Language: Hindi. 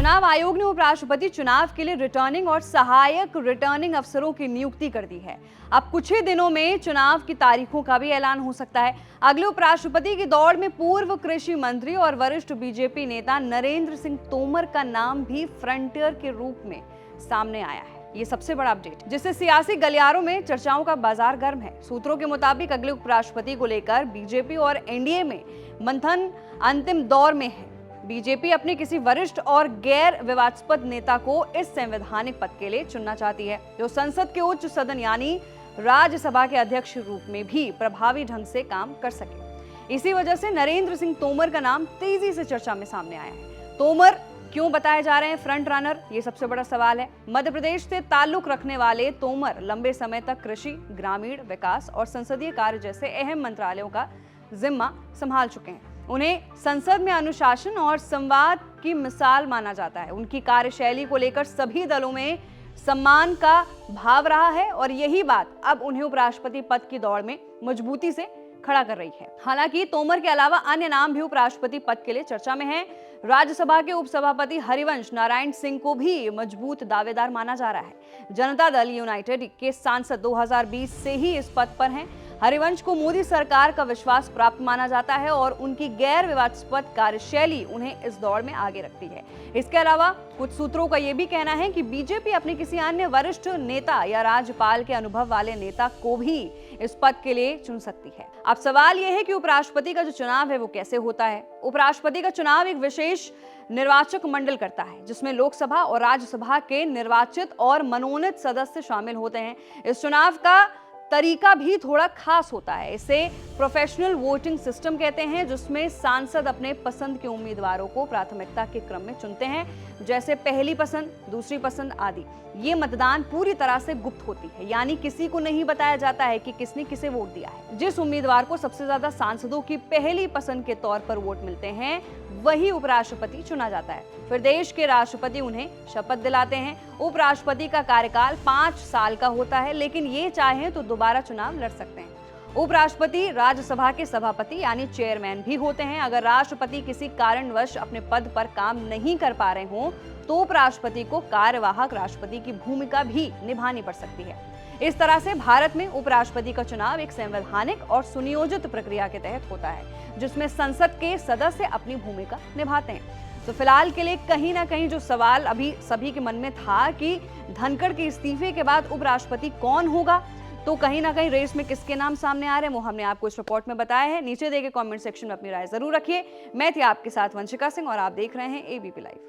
चुनाव आयोग ने उपराष्ट्रपति चुनाव के लिए रिटर्निंग और सहायक रिटर्निंग अफसरों की नियुक्ति कर दी है। अब कुछ ही दिनों में चुनाव की तारीखों का भी ऐलान हो सकता है। अगले उपराष्ट्रपति की दौड़ में पूर्व कृषि मंत्री और वरिष्ठ बीजेपी नेता नरेंद्र सिंह तोमर का नाम भी फ्रंटियर के रूप में सामने आया है। ये सबसे बड़ा अपडेट, जिससे सियासी गलियारों में चर्चाओं का बाजार गर्म है। सूत्रों के मुताबिक अगले उपराष्ट्रपति को लेकर बीजेपी और एनडीए में मंथन अंतिम दौर में है। बीजेपी अपने किसी वरिष्ठ और गैर विवादास्पद नेता को इस संवैधानिक पद के लिए चुनना चाहती है, जो संसद के उच्च सदन यानी राज्यसभा के अध्यक्ष रूप में भी प्रभावी ढंग से काम कर सके। इसी वजह से नरेंद्र सिंह तोमर का नाम तेजी से चर्चा में सामने आया है। तोमर क्यों बताए जा रहे हैं फ्रंट रनर, ये सबसे बड़ा सवाल है। मध्य प्रदेश से ताल्लुक रखने वाले तोमर लंबे समय तक कृषि, ग्रामीण विकास और संसदीय कार्य जैसे अहम मंत्रालयों का जिम्मा संभाल चुके हैं। उन्हें संसद में अनुशासन और संवाद की मिसाल माना जाता है। उनकी कार्यशैली को लेकर सभी दलों में सम्मान का भाव रहा है और यही बात अब उन्हें उपराष्ट्रपति पद की दौड़ में मजबूती से खड़ा कर रही है। हालांकि तोमर के अलावा अन्य नाम भी उपराष्ट्रपति पद के लिए चर्चा में हैं। राज्यसभा के उपसभापति हरिवंश नारायण सिंह को भी मजबूत दावेदार माना जा रहा है। जनता दल यूनाइटेड के सांसद 2020 से ही इस पद पर हैं। हरिवंश को मोदी सरकार का विश्वास प्राप्त माना जाता है और उनकी गैर विवादास्पद कार्यशैली उन्हें इस दौड़ में आगे रखती है। इसके अलावा कुछ सूत्रों का यह भी कहना है कि बीजेपी अपने किसी अन्य वरिष्ठ नेता या राज्यपाल के अनुभव वाले नेता को भी इस पद के लिए चुन सकती है। अब सवाल यह है कि उपराष्ट्रपति का जो चुनाव है वो कैसे होता है। उपराष्ट्रपति का चुनाव एक विशेष निर्वाचक मंडल करता है, जिसमें लोकसभा और राज्यसभा के निर्वाचित और मनोनीत सदस्य शामिल होते हैं। इस चुनाव का तरीका भी थोड़ा खास होता है। इसे प्रोफेशनल वोटिंग सिस्टम कहते हैं, जिसमें सांसद अपने पसंद के उम्मीदवारों को प्राथमिकता के क्रम में चुनते हैं, जैसे पहली पसंद, दूसरी पसंद आदि। ये मतदान पूरी तरह से गुप्त होती है, यानी किसी को नहीं बताया जाता है कि किसने किसे वोट दिया है। जिस उम्मीदवार को सबसे ज्यादा सांसदों की पहली पसंद के तौर पर वोट मिलते हैं, वही उपराष्ट्रपति चुना जाता है। फिर देश के राष्ट्रपति उन्हें शपथ दिलाते हैं। उपराष्ट्रपति का कार्यकाल 5 साल का होता है, लेकिन ये चाहें तो दोबारा चुनाव लड़ सकते हैं। उपराष्ट्रपति राज्यसभा के सभापति यानी चेयरमैन भी होते हैं। अगर राष्ट्रपति किसी कारणवश अपने पद पर काम नहीं कर पा रहे हों, तो उपराष्ट्रपति को कार्यवाहक राष्ट्रपति की भूमिका भी निभानी पड़ सकती है। इस तरह से भारत में उपराष्ट्रपति का चुनाव एक संवैधानिक और सुनियोजित प्रक्रिया के तहत होता है, जिसमें संसद के सदस्य अपनी भूमिका निभाते हैं। तो फिलहाल के लिए कहीं ना कहीं जो सवाल अभी सभी के मन में था कि धनखड़ के इस्तीफे के बाद उपराष्ट्रपति कौन होगा, तो कहीं ना कहीं रेस में किसके नाम सामने आ रहे हैं वो हमने आपको इस रिपोर्ट में बताया है। नीचे दिए गए कमेंट सेक्शन में अपनी राय जरूर रखिए। मैं थी आपके साथ वंशिका सिंह और आप देख रहे हैं एबीपी लाइव।